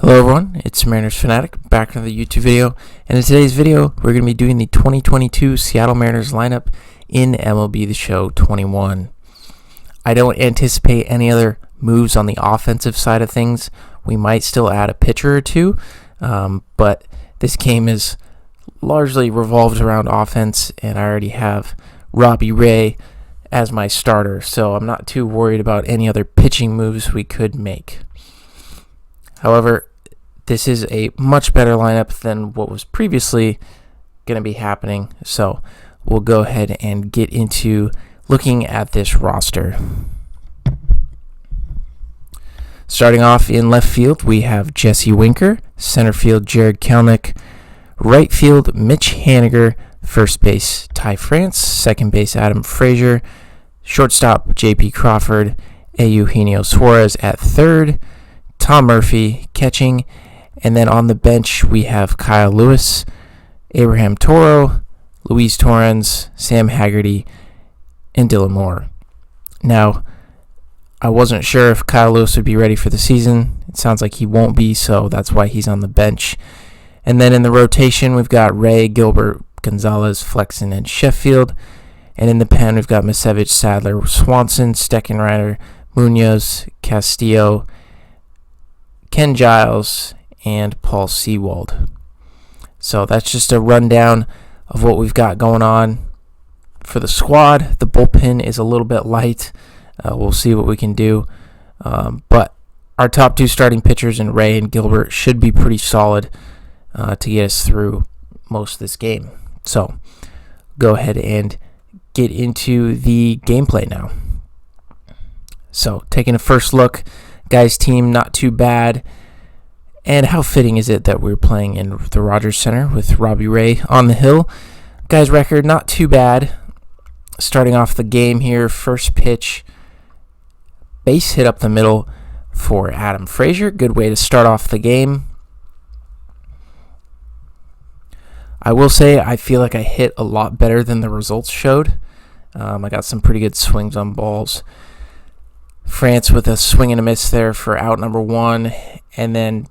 Hello everyone, it's Mariners Fanatic back with another YouTube video, and in today's video we're going to be doing the 2022 Seattle Mariners lineup in MLB The Show 21. I don't anticipate any other moves on the offensive side of things. We might still add a pitcher or two, but this game is largely revolved around offense, and I already have Robbie Ray as my starter, so I'm not too worried about any other pitching moves we could make. However, this is a much better lineup than what was previously going to be happening, so we'll go ahead and get into looking at this roster. Starting off in left field, we have Jesse Winker, center field Jared Kelenic, right field Mitch Haniger, first base Ty France, second base Adam Frazier, shortstop J.P. Crawford, Eugenio Suarez at third, Tom Murphy catching, and then on the bench we have Kyle Lewis, Abraham Toro, Luis Torrens, Sam Haggerty, and Dylan Moore. Now, I wasn't sure if Kyle Lewis would be ready for the season. It sounds like he won't be, so that's why he's on the bench. And then in the rotation, we've got Ray, Gilbert, Gonzalez, Flexen, and Sheffield. And in the pen, we've got Misevich, Sadler, Swanson, Steckenrider, Munoz, Castillo, Ken Giles, and Paul Sewald. So that's just a rundown of what we've got going on for the squad. The bullpen is a little bit light. We'll see what we can do. But our top two starting pitchers in Ray and Gilbert should be pretty solid to get us through most of this game. So go ahead and get into the gameplay now. So taking a first look, guys' team not too bad. And how fitting is it that we're playing in the Rogers Center with Robbie Ray on the hill? Guys' record not too bad. Starting off the game here, first pitch, base hit up the middle for Adam Frazier. Good way to start off the game. I will say I feel like I hit a lot better than the results showed. I got some pretty good swings on balls. France with a swing and a miss there for out number one, and then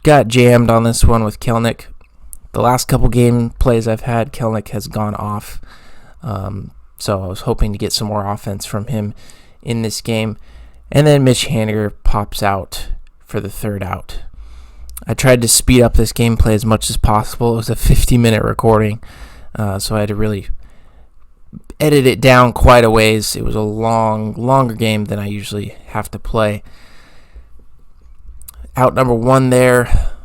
got jammed on this one with Kelenic. The last couple game plays I've had, Kelenic has gone off, so I was hoping to get some more offense from him in this game. And then Mitch Haniger pops out for the third out. I tried to speed up this gameplay as much as possible. It was a 50-minute recording, so I had to really edit it down quite a ways. It was a longer game than I usually have to play. Out number one there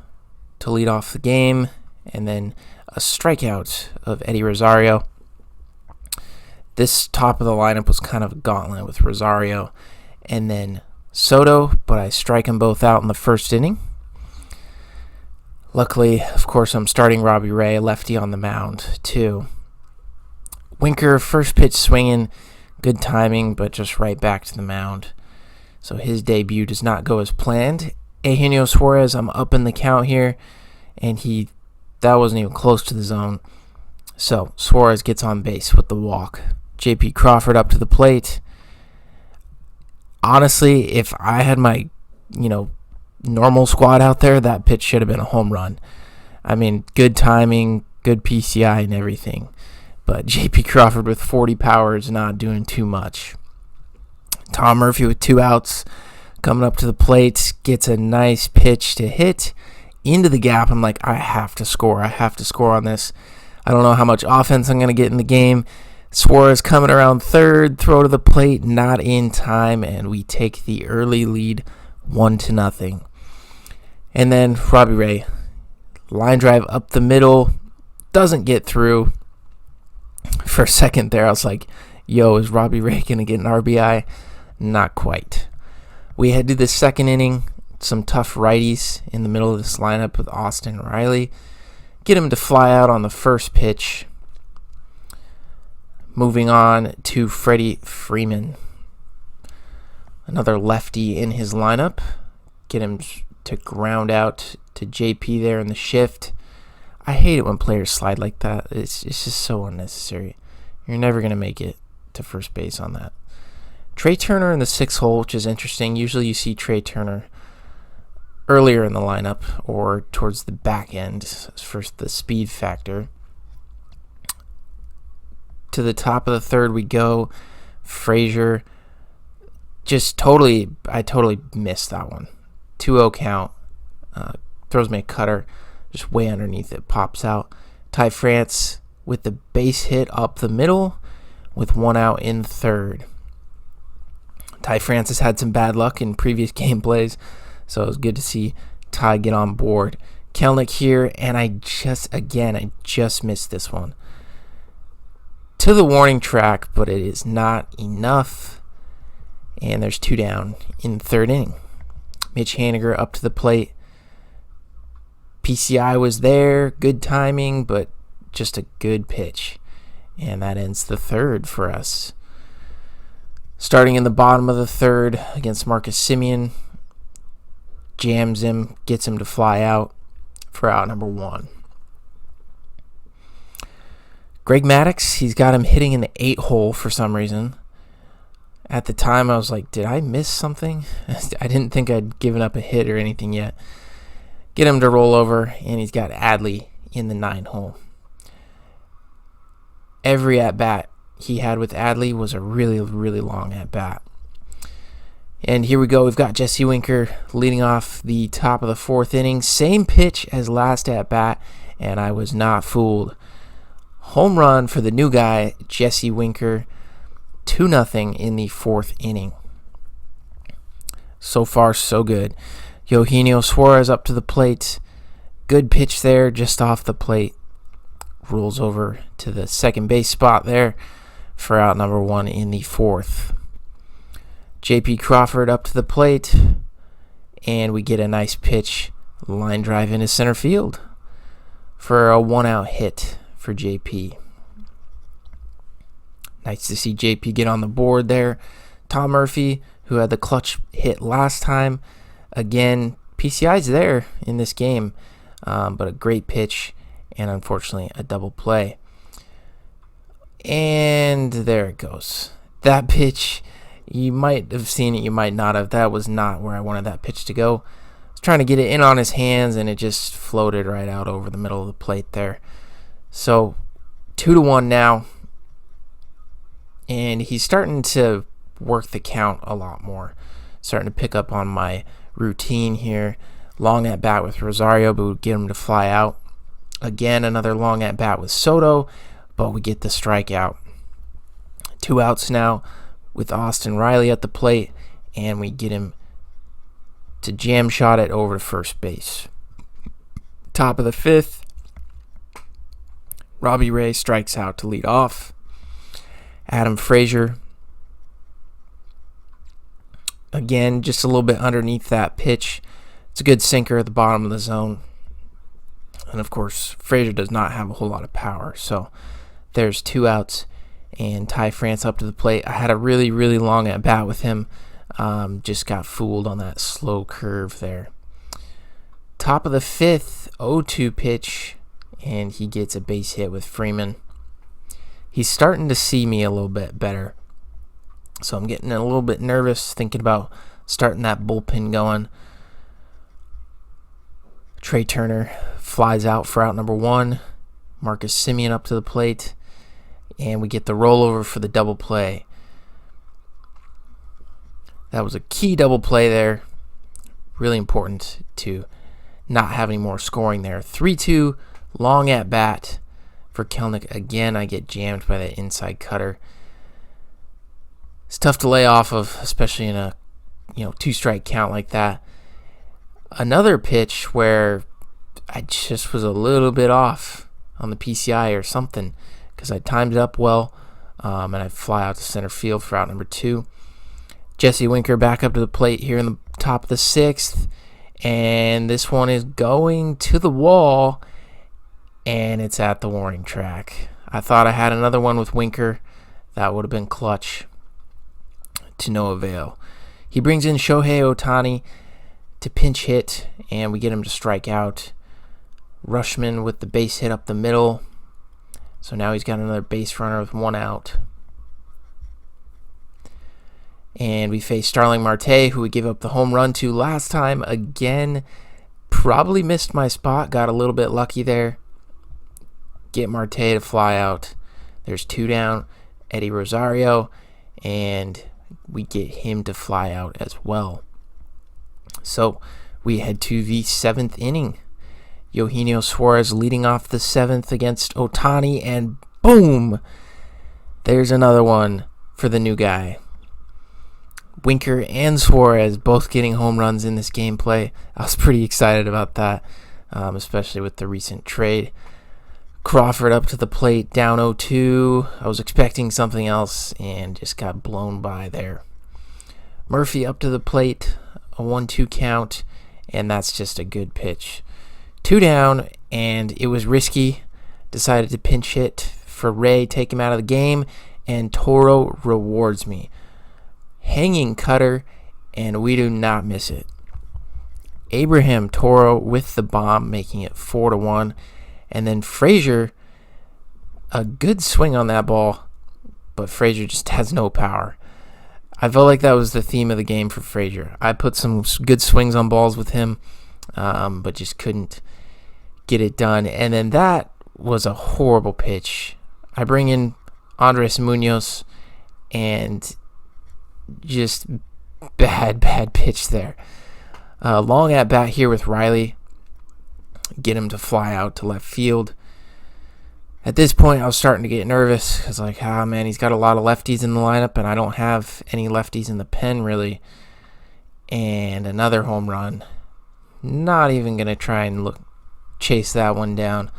to lead off the game, and then a strikeout of Eddie Rosario. This top of the lineup was kind of a gauntlet with Rosario and then Soto, but I strike them both out in the first inning. Luckily, of course, I'm starting Robbie Ray, lefty on the mound, too. Winker, first pitch swinging, good timing, but just right back to the mound. So his debut does not go as planned. Eugenio Suarez, I'm up in the count here, and that wasn't even close to the zone. So Suarez gets on base with the walk. J.P. Crawford up to the plate. Honestly, if I had my, normal squad out there, that pitch should have been a home run. I mean, good timing, good PCI and everything. But J.P. Crawford with 40 power is not doing too much. Tom Murphy with 2 outs. Coming up to the plate, gets a nice pitch to hit into the gap. I'm like, I have to score. I have to score on this. I don't know how much offense I'm going to get in the game. Suarez coming around third, throw to the plate, not in time, and we take the early lead 1-0. And then Robbie Ray, line drive up the middle, doesn't get through. For a second there, I was like, yo, is Robbie Ray going to get an RBI? Not quite. We head to the second inning, some tough righties in the middle of this lineup with Austin Riley. Get him to fly out on the first pitch. Moving on to Freddie Freeman. Another lefty in his lineup. Get him to ground out to JP there in the shift. I hate it when players slide like that. It's just so unnecessary. You're never going to make it to first base on that. Trey Turner in the 6th hole, which is interesting. Usually you see Trey Turner earlier in the lineup or towards the back end for the speed factor. To the top of the third we go. Frazier, I totally missed that one. 2-0 count. Throws me a cutter, just way underneath it, pops out. Ty France with the base hit up the middle with 1 out in third. Ty France has had some bad luck in previous gameplays, so it was good to see Ty get on board. Kelenic here, and I just missed this one. To the warning track, but it is not enough. And there's 2 down in the third inning. Mitch Haniger up to the plate. PCI was there, good timing, but just a good pitch. And that ends the third for us. Starting in the bottom of the third against Marcus Semien. Jams him, gets him to fly out for out number 1. Greg Maddux, he's got him hitting in the 8 hole for some reason. At the time, I was like, did I miss something? I didn't think I'd given up a hit or anything yet. Get him to roll over, and he's got Adley in the 9 hole. Every at-bat he had with Adley was a really, really long at-bat. And here we go. We've got Jesse Winker leading off the top of the 4th inning. Same pitch as last at-bat, and I was not fooled. Home run for the new guy, Jesse Winker. 2-0 in the 4th inning. So far, so good. Eugenio Suarez up to the plate. Good pitch there, just off the plate. Rolls over to the second base spot there for out number 1 in the 4th. J.P. Crawford up to the plate. And we get a nice pitch. Line drive into center field for a 1-out hit for J.P. Nice to see J.P. get on the board there. Tom Murphy, who had the clutch hit last time. Again, PCI's there in this game, but a great pitch and unfortunately a double play. And there it goes. That pitch, you might have seen it, you might not have. That was not where I wanted that pitch to go. I was trying to get it in on his hands, and it just floated right out over the middle of the plate there. So 2-1 now. And he's starting to work the count a lot more. Starting to pick up on my routine here. Long at bat with Rosario, but we get him to fly out. Again, another long at bat with Soto, but we get the strikeout. 2 outs now with Austin Riley at the plate, and we get him to jam shot it over to first base. Top of the 5th, Robbie Ray strikes out to lead off. Adam Frazier, again, just a little bit underneath that pitch. It's a good sinker at the bottom of the zone. And, of course, Frazier does not have a whole lot of power. So there's 2 outs, and Ty France up to the plate. I had a really, really long at-bat with him. Just got fooled on that slow curve there. Top of the 5th, 0-2 pitch, and he gets a base hit with Freeman. He's starting to see me a little bit better. So I'm getting a little bit nervous thinking about starting that bullpen going. Trey Turner flies out for out number 1. Marcus Semien up to the plate. And we get the rollover for the double play. That was a key double play there. Really important to not have any more scoring there. 3-2, long at bat for Kelenic. Again, I get jammed by that inside cutter. It's tough to lay off of, especially in a 2-strike count like that. Another pitch where I just was a little bit off on the PCI or something because I timed it up well, and I fly out to center field for out number 2. Jesse Winker back up to the plate here in the top of the 6th, and this one is going to the wall, and it's at the warning track. I thought I had another one with Winker. That would have been clutch. To no avail. He brings in Shohei Ohtani to pinch hit, and we get him to strike out. Rushman with the base hit up the middle. So now he's got another base runner with 1 out. And we face Starling Marte, who we gave up the home run to last time. Again, probably missed my spot. Got a little bit lucky there. Get Marte to fly out. There's 2 down. Eddie Rosario. And we get him to fly out as well. So we head to the 7th inning. Eugenio Suarez leading off the 7th against Ohtani. And boom! There's another one for the new guy. Winker and Suarez both getting home runs in this gameplay. I was pretty excited about that, especially with the recent trade. Crawford up to the plate, down 0-2. I was expecting something else and just got blown by there. Murphy up to the plate, a 1-2 count, and that's just a good pitch. 2 down, and it was risky. Decided to pinch hit for Ray, take him out of the game, and Toro rewards me. Hanging cutter, and we do not miss it. Abraham Toro with the bomb, making it 4-1. And then Frazier, a good swing on that ball, but Frazier just has no power. I felt like that was the theme of the game for Frazier. I put some good swings on balls with him, but just couldn't get it done. And then that was a horrible pitch. I bring in Andres Munoz, and just bad pitch there. Long at bat here with Riley. Get him to fly out to left field. At this point, I was starting to get nervous because, man, he's got a lot of lefties in the lineup, and I don't have any lefties in the pen, really. And another home run. Not even going to try and chase that one down.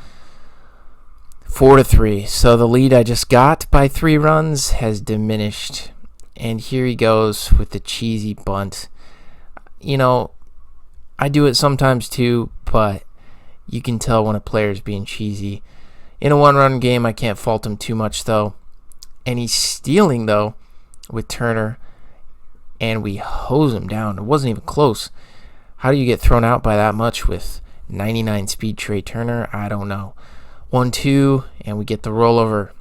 4-3. So the lead I just got by 3 runs has diminished. And here he goes with the cheesy bunt. I do it sometimes too, but you can tell when a player's being cheesy. In a 1-run game, I can't fault him too much, though. And he's stealing, though, with Turner. And we hose him down. It wasn't even close. How do you get thrown out by that much with 99 speed Trey Turner? I don't know. 1-2, and we get the rollover.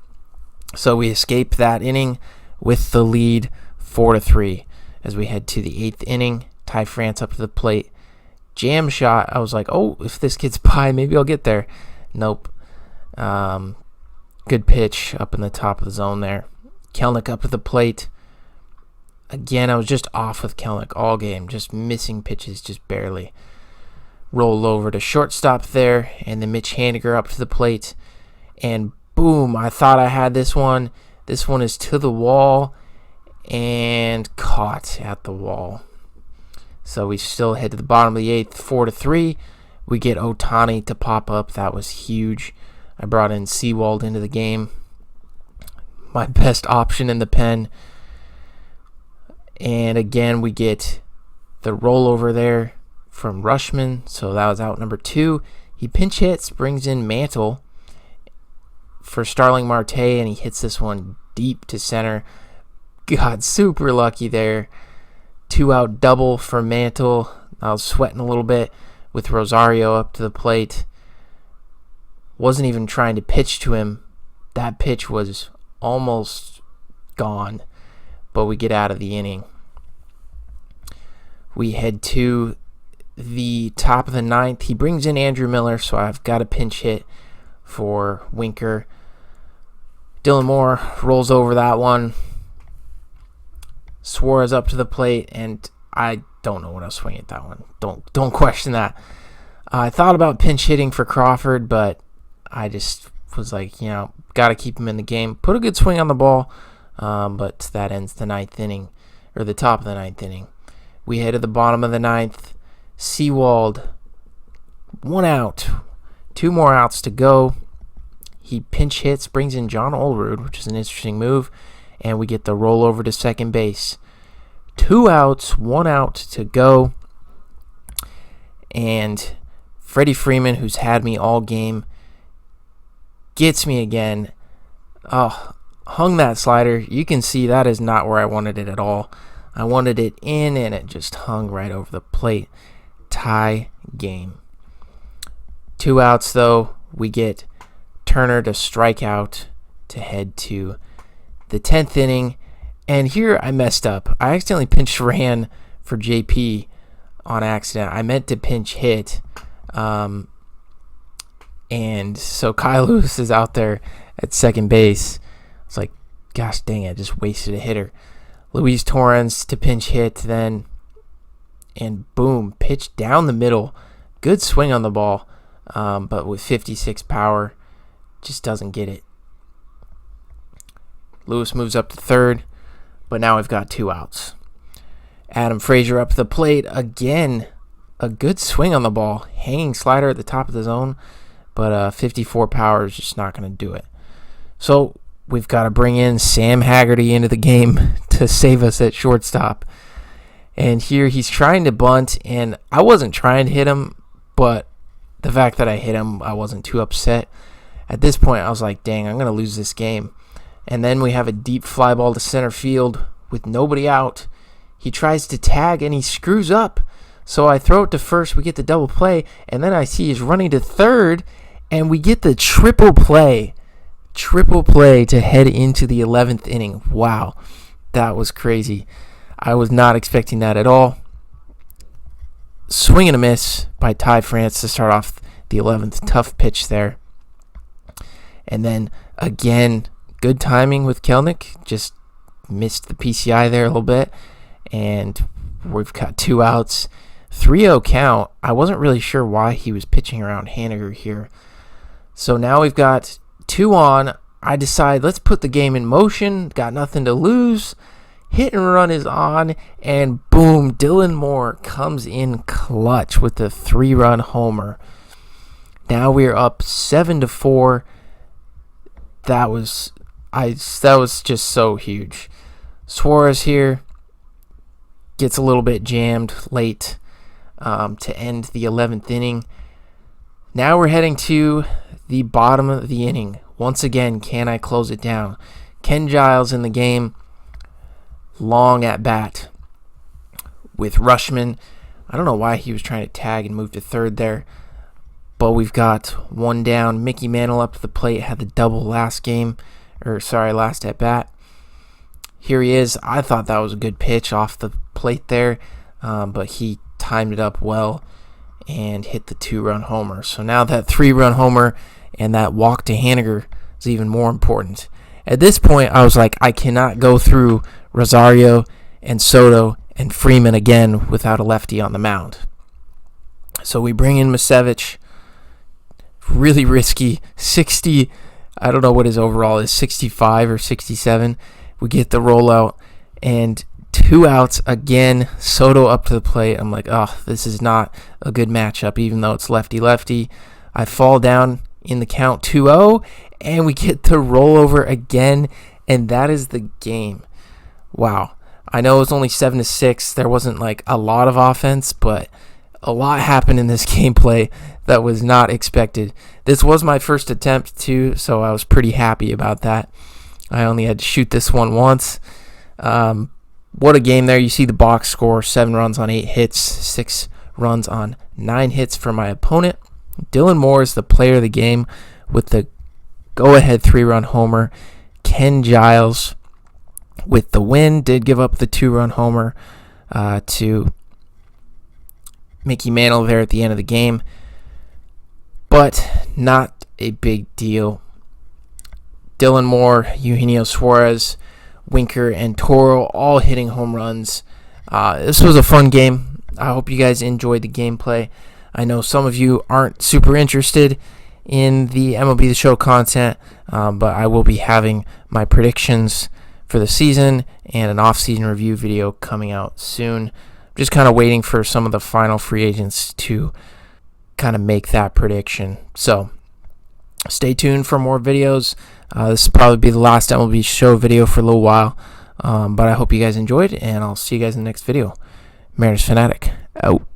So we escape that inning with the lead 4-3. As we head to the 8th inning, Ty France up to the plate. Jam shot. I was like, oh, if this gets by, maybe I'll get there. Nope. Good pitch up in the top of the zone there. Kelenic up to the plate. Again, I was just off with Kelenic all game. Just missing pitches, just barely. Roll over to shortstop there. And then Mitch Haniger up to the plate. And boom, I thought I had this one. This one is to the wall and caught at the wall. So we still head to the bottom of the 8th, 4-3. We get Ohtani to pop up. That was huge. I brought in Seawald into the game. My best option in the pen. And again, we get the rollover there from Rushman. So that was out number 2. He pinch hits, brings in Mantle for Starling Marte, and he hits this one deep to center. Got super lucky there. 2-out double for Mantle. I was sweating a little bit with Rosario up to the plate. Wasn't even trying to pitch to him. That pitch was almost gone, but we get out of the inning. We head to the top of the 9th. He brings in Andrew Miller, so I've got a pinch hit for Winker. Dylan Moore rolls over that one. Suarez up to the plate, and I don't know what I was swinging at that one. Don't question that. I thought about pinch hitting for Crawford, but I just was like, got to keep him in the game. Put a good swing on the ball, but that ends the 9th inning, or the top of the 9th inning. We head to the bottom of the 9th. Seawald, 1 out. 2 more outs to go. He pinch hits, brings in John Olerud, which is an interesting move. And we get the rollover to second base. 2 outs, 1 out to go. And Freddie Freeman, who's had me all game, gets me again. Hung that slider. You can see that is not where I wanted it at all. I wanted it in, and it just hung right over the plate. Tie game. 2 outs, though. We get Turner to strike out to head to the 10th inning, And here I messed up. I accidentally pinch ran for JP on accident. I meant to pinch hit. And so Kyle Lewis is out there at second base. It's like, gosh dang it, I just wasted a hitter. Luis Torrens to pinch hit then. And boom, pitch down the middle. Good swing on the ball. But with 56 power, just doesn't get it. Lewis moves up to third. But now we've got 2 outs. Adam Frazier up to the plate again. A good swing on the ball. Hanging slider at the top of the zone. But 54 power is just not going to do it. So we've got to bring in Sam Haggerty into the game to save us at shortstop. And here he's trying to bunt. And I wasn't trying to hit him. But the fact that I hit him, I wasn't too upset. At this point, I was like, dang, I'm going to lose this game. And then we have a deep fly ball to center field with nobody out. He tries to tag and he screws up. So I throw it to first. We get the double play. And then I see he's running to third. And we get the triple play. Triple play to head into the 11th inning. Wow. That was crazy. I was not expecting that at all. Swing and a miss by Ty France to start off the 11th. Tough pitch there. And then again, good timing with Kelenic. Just missed the PCI there a little bit. And we've got 2 outs. 3-0 count. I wasn't really sure why he was pitching around Haniger here. So now we've got 2 on. I decide, let's put the game in motion. Got nothing to lose. Hit and run is on. And boom, Dylan Moore comes in clutch with the 3-run homer. Now we're up 7-4. That was just so huge. Suarez here gets a little bit jammed late to end the 11th inning. Now we're heading to the bottom of the inning. Once again, can I close it down? Ken Giles in the game. Long at bat with Rushman. I don't know why he was trying to tag and move to third there. But we've got 1 down. Mickey Mantle up to the plate. Had the double last at bat. Here he is. I thought that was a good pitch off the plate there. But he timed it up well and hit the 2-run homer. So now that 3-run homer and that walk to Haniger is even more important. At this point, I was like, I cannot go through Rosario and Soto and Freeman again without a lefty on the mound. So we bring in Masevich. Really risky. 60, I don't know what his overall is, 65 or 67. We get the rollout and 2 outs again. Soto up to the plate. I'm like, oh, this is not a good matchup, even though it's lefty-lefty. I fall down in the count 2-0, and we get the rollover again, and that is the game. Wow. I know it was only 7-6. There wasn't like a lot of offense, but a lot happened in this gameplay that was not expected. This was my first attempt too, so I was pretty happy about that. I only had to shoot this one once. What a game there. You see the box score, 7 runs on 8 hits, 6 runs on 9 hits for my opponent. Dylan Moore is the player of the game with the go-ahead 3-run homer. Ken Giles with the win did give up the 2-run homer to Mickey Mantle there at the end of the game, but not a big deal. Dylan Moore, Eugenio Suarez, Winker, and Toro all hitting home runs. This was a fun game. I hope you guys enjoyed the gameplay. I know some of you aren't super interested in the MLB The Show content, but I will be having my predictions for the season and an off-season review video coming out soon. Just kind of waiting for some of the final free agents to kind of make that prediction. So stay tuned for more videos. This will probably be the last MLB Show video for a little while, but I hope you guys enjoyed, and I'll see you guys in the next video. Mariners Fanatic, out.